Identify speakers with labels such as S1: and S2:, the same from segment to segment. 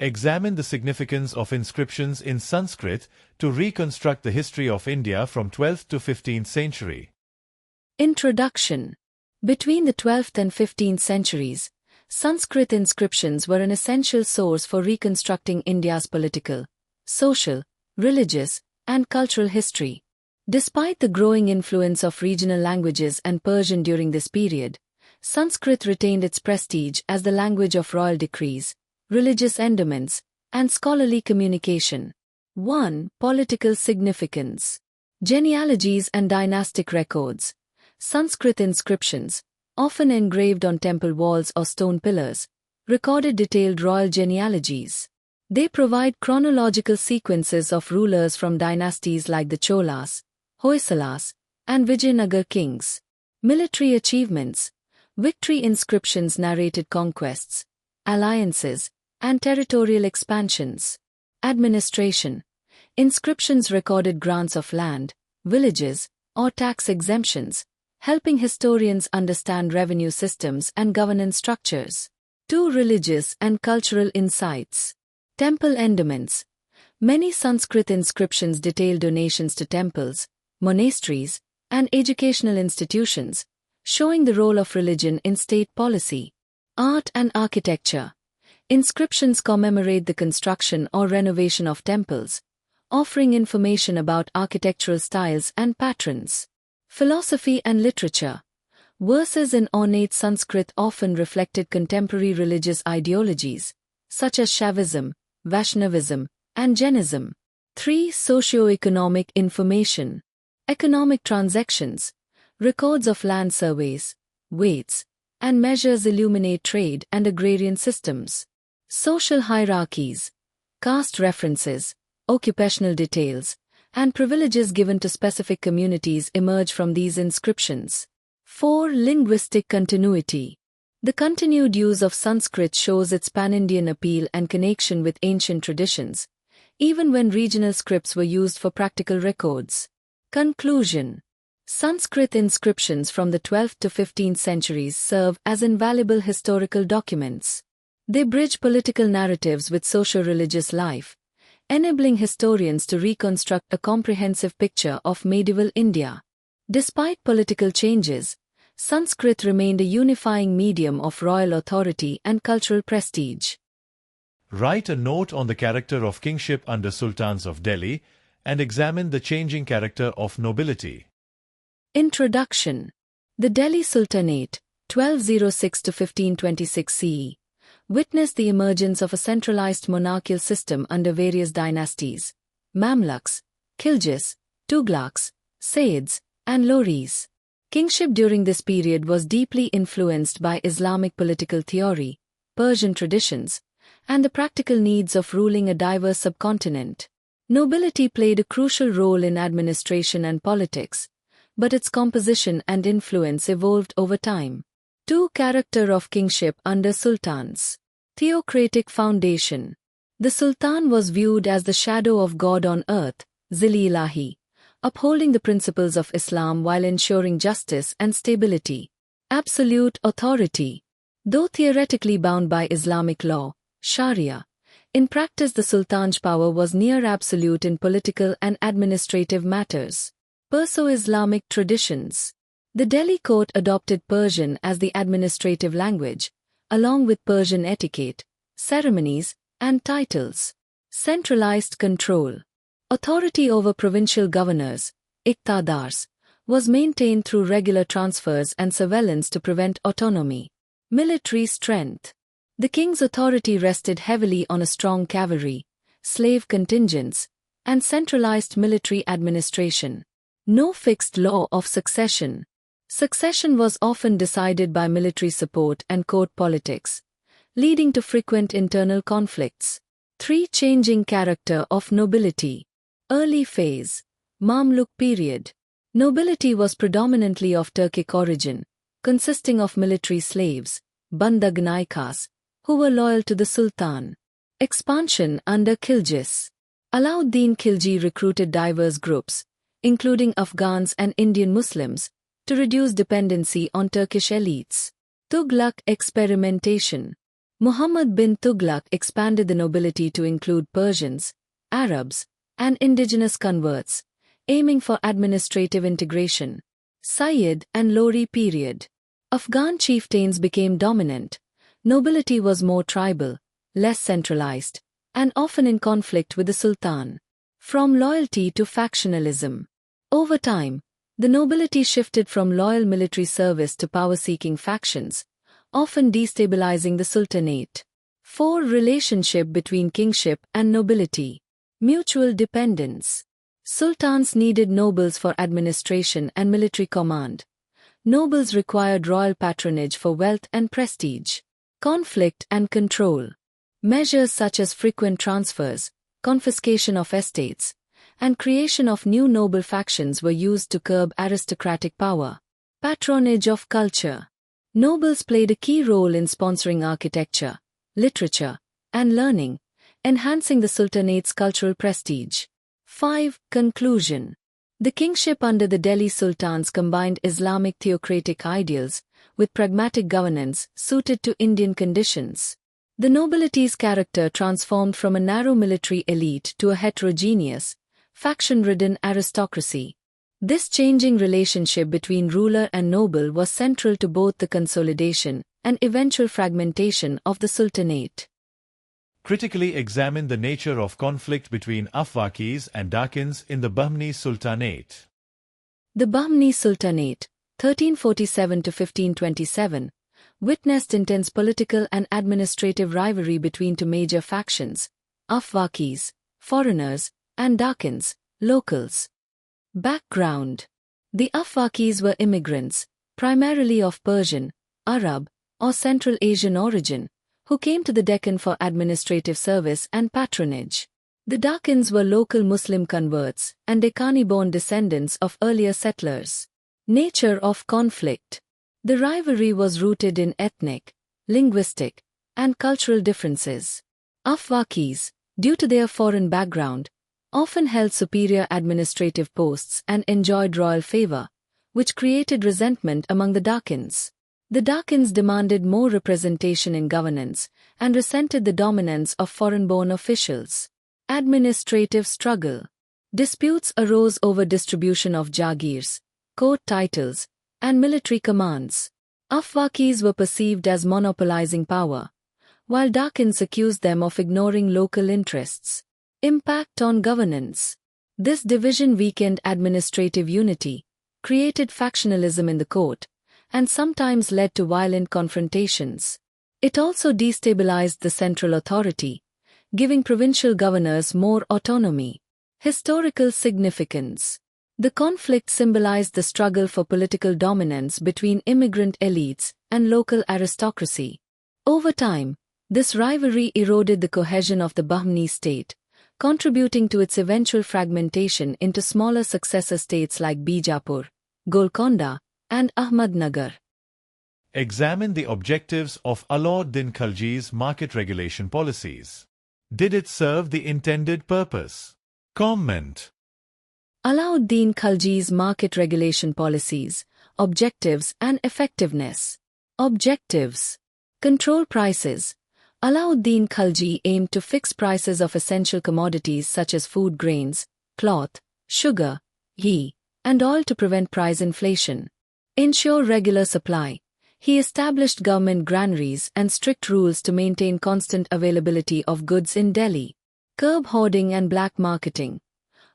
S1: Examine the significance of inscriptions in Sanskrit to reconstruct the history of India from 12th to 15th century.
S2: Introduction. Between the 12th and 15th centuries, Sanskrit inscriptions were an essential source for reconstructing India's political, social, religious, and cultural history. Despite the growing influence of regional languages and Persian during this period, Sanskrit retained its prestige as the language of royal decrees, religious endowments, and scholarly communication. 1. Political significance. Genealogies and dynastic records. Sanskrit inscriptions, often engraved on temple walls or stone pillars, recorded detailed royal genealogies. They provide chronological sequences of rulers from dynasties like the Cholas, Hoysalas, and Vijayanagar kings. Military achievements. Victory inscriptions narrated conquests, alliances, and territorial expansions. Administration. Inscriptions recorded grants of land, villages, or tax exemptions, helping historians understand revenue systems and governance structures. 2. Religious and cultural insights. Temple endowments. Many Sanskrit inscriptions detail donations to temples, monasteries, and educational institutions, showing the role of religion in state policy. Art and architecture. Inscriptions commemorate the construction or renovation of temples, offering information about architectural styles and patterns. Philosophy and literature. Verses in ornate Sanskrit often reflected contemporary religious ideologies, such as Shaivism, Vaishnavism, and Jainism. 3. Socio-economic information. Economic transactions. Records of land surveys, weights, and measures illuminate trade and agrarian systems. Social hierarchies. Caste references, occupational details, and privileges given to specific communities emerge from these inscriptions. 4. Linguistic continuity. The continued use of Sanskrit shows its pan-Indian appeal and connection with ancient traditions, even when regional scripts were used for practical records. Conclusion. Sanskrit inscriptions from the 12th to 15th centuries serve as invaluable historical documents. They bridge political narratives with socio-religious life, enabling historians to reconstruct a comprehensive picture of medieval India. Despite political changes, Sanskrit remained a unifying medium of royal authority and cultural prestige.
S1: Write a note on the character of kingship under Sultans of Delhi and examine the changing character of nobility.
S2: Introduction. The Delhi Sultanate, 1206 to 1526 CE, witnessed the emergence of a centralized monarchical system under various dynasties: Mamluks, Khiljis, Tughlaqs, Sayyids, and Loris. Kingship during this period was deeply influenced by Islamic political theory, Persian traditions, and the practical needs of ruling a diverse subcontinent. Nobility played a crucial role in administration and politics, but its composition and influence evolved over time. 2. Character of kingship under sultans. Theocratic foundation. The sultan was viewed as the shadow of God on earth, Zili Ilahi, upholding the principles of Islam while ensuring justice and stability. Absolute authority. Though theoretically bound by Islamic law, Sharia, in practice the sultan's power was near absolute in political and administrative matters. Perso-Islamic traditions. The Delhi court adopted Persian as the administrative language, along with Persian etiquette, ceremonies, and titles. Centralized control. Authority over provincial governors, iqtadars, was maintained through regular transfers and surveillance to prevent autonomy. Military strength. The king's authority rested heavily on a strong cavalry, slave contingents, and centralized military administration. No fixed law of succession. Succession was often decided by military support and court politics, leading to frequent internal conflicts. 3. Changing character of nobility. Early phase. Mamluk period. Nobility was predominantly of Turkic origin, consisting of military slaves, bandag naikas, who were loyal to the sultan. Expansion under Khiljis. Alauddin Khilji recruited diverse groups, including Afghans and Indian Muslims, to reduce dependency on Turkish elites. Tughlaq experimentation. Muhammad bin Tughluq expanded the nobility to include Persians, Arabs, and indigenous converts, aiming for administrative integration. Sayyid and Lori period. Afghan chieftains became dominant. Nobility was more tribal, less centralized, and often in conflict with the Sultan. From loyalty to factionalism. Over time, the nobility shifted from loyal military service to power-seeking factions, often destabilizing the Sultanate. 4. Relationship between kingship and nobility. Mutual dependence. Sultans needed nobles for administration and military command. Nobles required royal patronage for wealth and prestige. Conflict and control. Measures such as frequent transfers, confiscation of estates, and creation of new noble factions were used to curb aristocratic power. Patronage of culture. Nobles played a key role in sponsoring architecture, literature, and learning, enhancing the Sultanate's cultural prestige. 5. Conclusion. The kingship under the Delhi Sultans combined Islamic theocratic ideals with pragmatic governance suited to Indian conditions. The nobility's character transformed from a narrow military elite to a heterogeneous, faction-ridden aristocracy. This changing relationship between ruler and noble was central to both the consolidation and eventual fragmentation of the Sultanate.
S1: Critically examine the nature of conflict between Afwaqis and Dakhins in the Bahamani Sultanate.
S2: The Bahamani Sultanate, 1347 to 1527, witnessed intense political and administrative rivalry between two major factions, Afwaqis, foreigners, and Dakhins, locals. Background. The Afwaqis were immigrants, primarily of Persian, Arab, or Central Asian origin, who came to the Deccan for administrative service and patronage. The Dakhins were local Muslim converts and Deccani-born descendants of earlier settlers. Nature of conflict. The rivalry was rooted in ethnic, linguistic, and cultural differences. Afwaqis, due to their foreign background, often held superior administrative posts and enjoyed royal favor, which created resentment among the Dakhins. The Dakhins demanded more representation in governance and resented the dominance of foreign-born officials. Administrative struggle. Disputes arose over distribution of jagirs, court titles, and military commands. Afwaqis were perceived as monopolizing power, while Dakhins accused them of ignoring local interests. Impact on governance. This division weakened administrative unity, created factionalism in the court, and sometimes led to violent confrontations. It also destabilized the central authority, giving provincial governors more autonomy. Historical significance. The conflict symbolized the struggle for political dominance between immigrant elites and local aristocracy. Over time, this rivalry eroded the cohesion of the Bahamani state, contributing to its eventual fragmentation into smaller successor states like Bijapur, Golconda, and Ahmednagar.
S1: Examine the objectives of Alaud din Khalji's market regulation policies. Did it serve the intended purpose? Comment.
S2: Alaud din Khalji's market regulation policies, objectives and effectiveness. Objectives. Control prices. Alaud din Khalji aimed to fix prices of essential commodities such as food grains, cloth, sugar, ghee, and oil to prevent price inflation. Ensure regular supply. He established government granaries and strict rules to maintain constant availability of goods in Delhi. Curb hoarding and black marketing.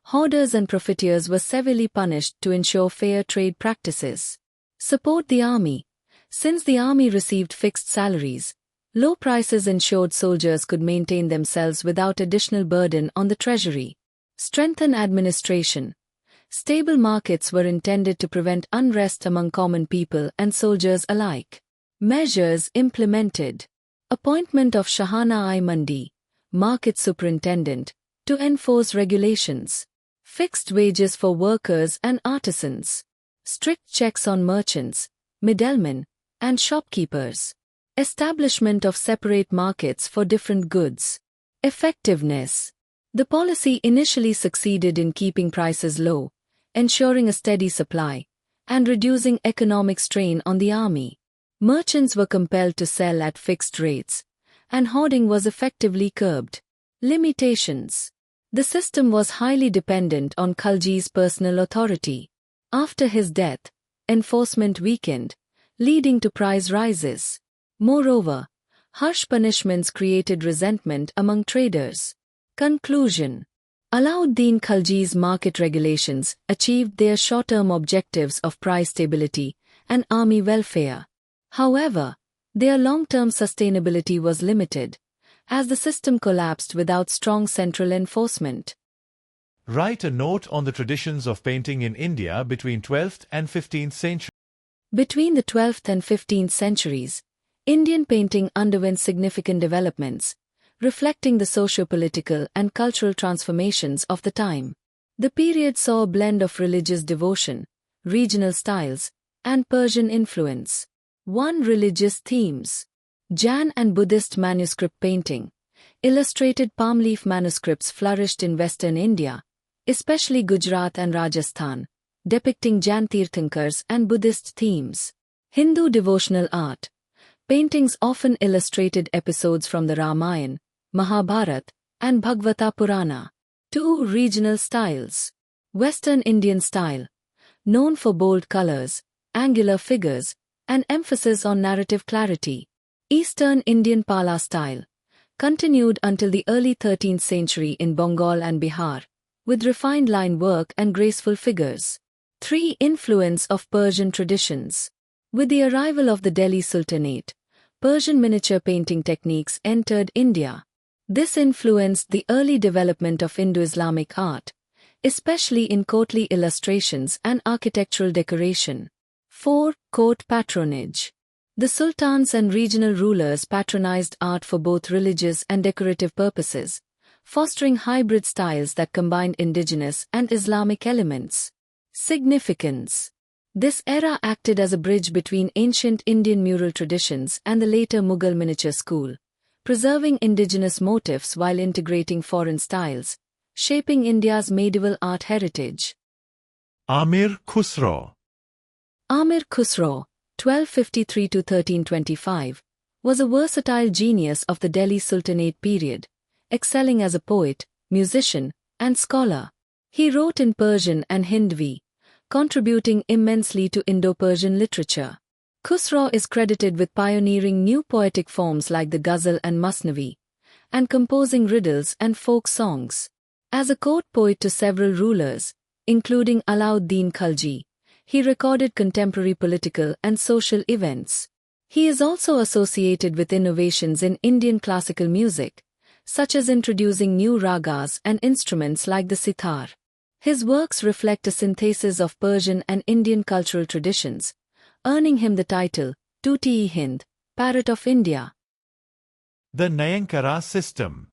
S2: Hoarders and profiteers were severely punished to ensure fair trade practices. Support the army. Since the army received fixed salaries, low prices ensured soldiers could maintain themselves without additional burden on the treasury. Strengthen administration. Stable markets were intended to prevent unrest among common people and soldiers alike. Measures implemented. Appointment of Shahana-i Mandi, market superintendent, to enforce regulations. Fixed wages for workers and artisans. Strict checks on merchants, middlemen, and shopkeepers. Establishment of separate markets for different goods. Effectiveness. The policy initially succeeded in keeping prices low, ensuring a steady supply, and reducing economic strain on the army. Merchants were compelled to sell at fixed rates, and hoarding was effectively curbed. Limitations. The system was highly dependent on Khalji's personal authority. After his death, enforcement weakened, leading to price rises. Moreover, harsh punishments created resentment among traders. Conclusion. Alauddin Khalji's market regulations achieved their short-term objectives of price stability and army welfare. However, their long-term sustainability was limited, as the system collapsed without strong central enforcement.
S1: Write a note on the traditions of painting in India between 12th and 15th century.
S2: Between the 12th and 15th centuries, Indian painting underwent significant developments, reflecting the socio-political and cultural transformations of the time. The period saw a blend of religious devotion, regional styles, and Persian influence. 1. Religious themes. Jain and Buddhist manuscript painting. Illustrated palm leaf manuscripts flourished in western India, especially Gujarat and Rajasthan, depicting Jain Tirthankars and Buddhist themes. Hindu devotional art. Paintings often illustrated episodes from the Ramayana, Mahabharata, and Bhagavata Purana. 2. Regional styles. Western Indian style. Known for bold colors, angular figures, and emphasis on narrative clarity. Eastern Indian Pala style. Continued until the early 13th century in Bengal and Bihar, with refined line work and graceful figures. 3. Influence of Persian traditions. With the arrival of the Delhi Sultanate, Persian miniature painting techniques entered India. This influenced the early development of Indo-Islamic art, especially in courtly illustrations and architectural decoration. 4. Court patronage. The sultans and regional rulers patronized art for both religious and decorative purposes, fostering hybrid styles that combined indigenous and Islamic elements. Significance. This era acted as a bridge between ancient Indian mural traditions and the later Mughal miniature school, preserving indigenous motifs while integrating foreign styles, shaping India's medieval art heritage.
S1: Amir Khusrau.
S2: Amir Khusrau, 1253–1325, was a versatile genius of the Delhi Sultanate period, excelling as a poet, musician, and scholar. He wrote in Persian and Hindi, contributing immensely to Indo-Persian literature. Khusrau is credited with pioneering new poetic forms like the ghazal and masnavi, and composing riddles and folk songs. As a court poet to several rulers, including Alauddin Khalji, he recorded contemporary political and social events. He is also associated with innovations in Indian classical music, such as introducing new ragas and instruments like the sitar. His works reflect a synthesis of Persian and Indian cultural traditions, earning him the title, Tuti-i-Hind, Parrot of India.
S1: The Nayankara System.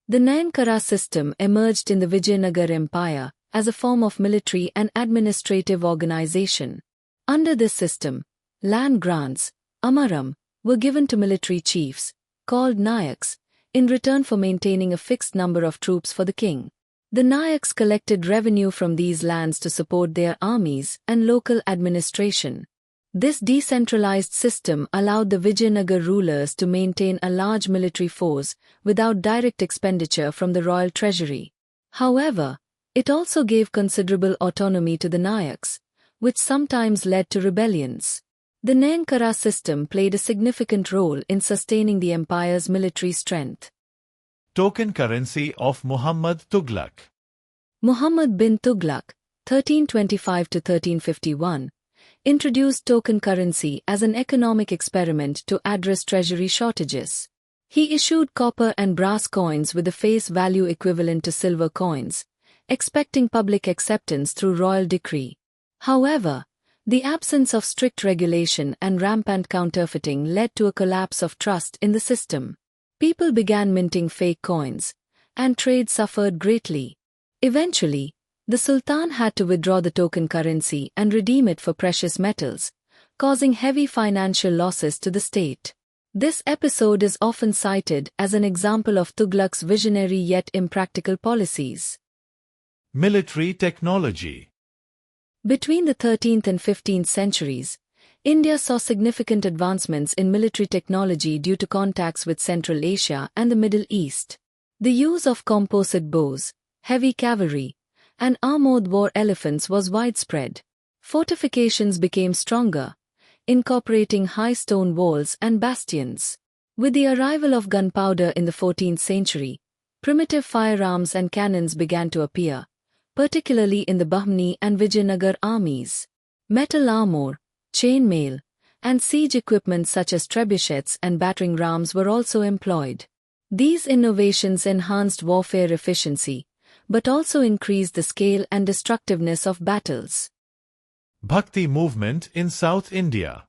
S2: The Nayankara system emerged in the Vijayanagar Empire as a form of military and administrative organization. Under this system, land grants, amaram, were given to military chiefs, called Nayaks, in return for maintaining a fixed number of troops for the king. The Nayaks collected revenue from these lands to support their armies and local administration. This decentralized system allowed the Vijayanagar rulers to maintain a large military force without direct expenditure from the royal treasury. However, it also gave considerable autonomy to the Nayaks, which sometimes led to rebellions. The Nayankara system played a significant role in sustaining the empire's military strength.
S1: Token currency of Muhammad Tughluq.
S2: Muhammad bin Tughluq, 1325–1351, introduced token currency as an economic experiment to address treasury shortages. He issued copper and brass coins with a face value equivalent to silver coins, expecting public acceptance through royal decree. However, the absence of strict regulation and rampant counterfeiting led to a collapse of trust in the system. People began minting fake coins, and trade suffered greatly. Eventually, the Sultan had to withdraw the token currency and redeem it for precious metals, causing heavy financial losses to the state. This episode is often cited as an example of Tughluq's visionary yet impractical policies.
S1: Military technology.
S2: Between the 13th and 15th centuries, India saw significant advancements in military technology due to contacts with Central Asia and the Middle East. The use of composite bows, heavy cavalry, and armored war elephants was widespread. Fortifications became stronger, incorporating high stone walls and bastions. With the arrival of gunpowder in the 14th century, primitive firearms and cannons began to appear, particularly in the Bahmani and Vijayanagar armies. Metal armor, chain mail, and siege equipment such as trebuchets and battering rams were also employed. These innovations enhanced warfare efficiency, but also increased the scale and destructiveness of battles.
S1: Bhakti movement in South India.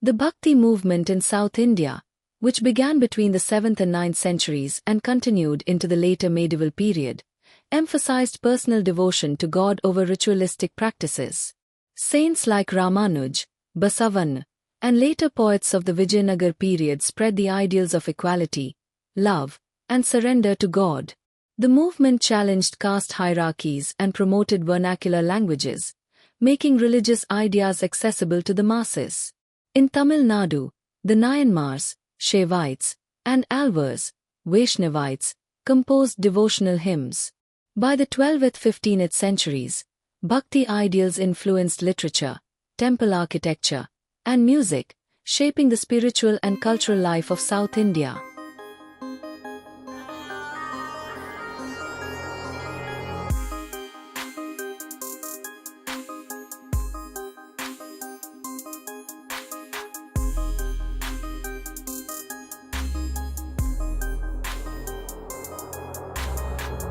S2: The Bhakti movement in South India, which began between the 7th and 9th centuries and continued into the later medieval period, emphasized personal devotion to God over ritualistic practices. Saints like Ramanuj, Basavan, and later poets of the Vijayanagar period spread the ideals of equality, love, and surrender to God. The movement challenged caste hierarchies and promoted vernacular languages, making religious ideas accessible to the masses. In Tamil Nadu, the Nayanmars, Shaivites, and Alvars, Vaishnavites, composed devotional hymns. By the 12th-15th centuries, Bhakti ideals influenced literature, temple architecture, and music, shaping the spiritual and cultural life of South India.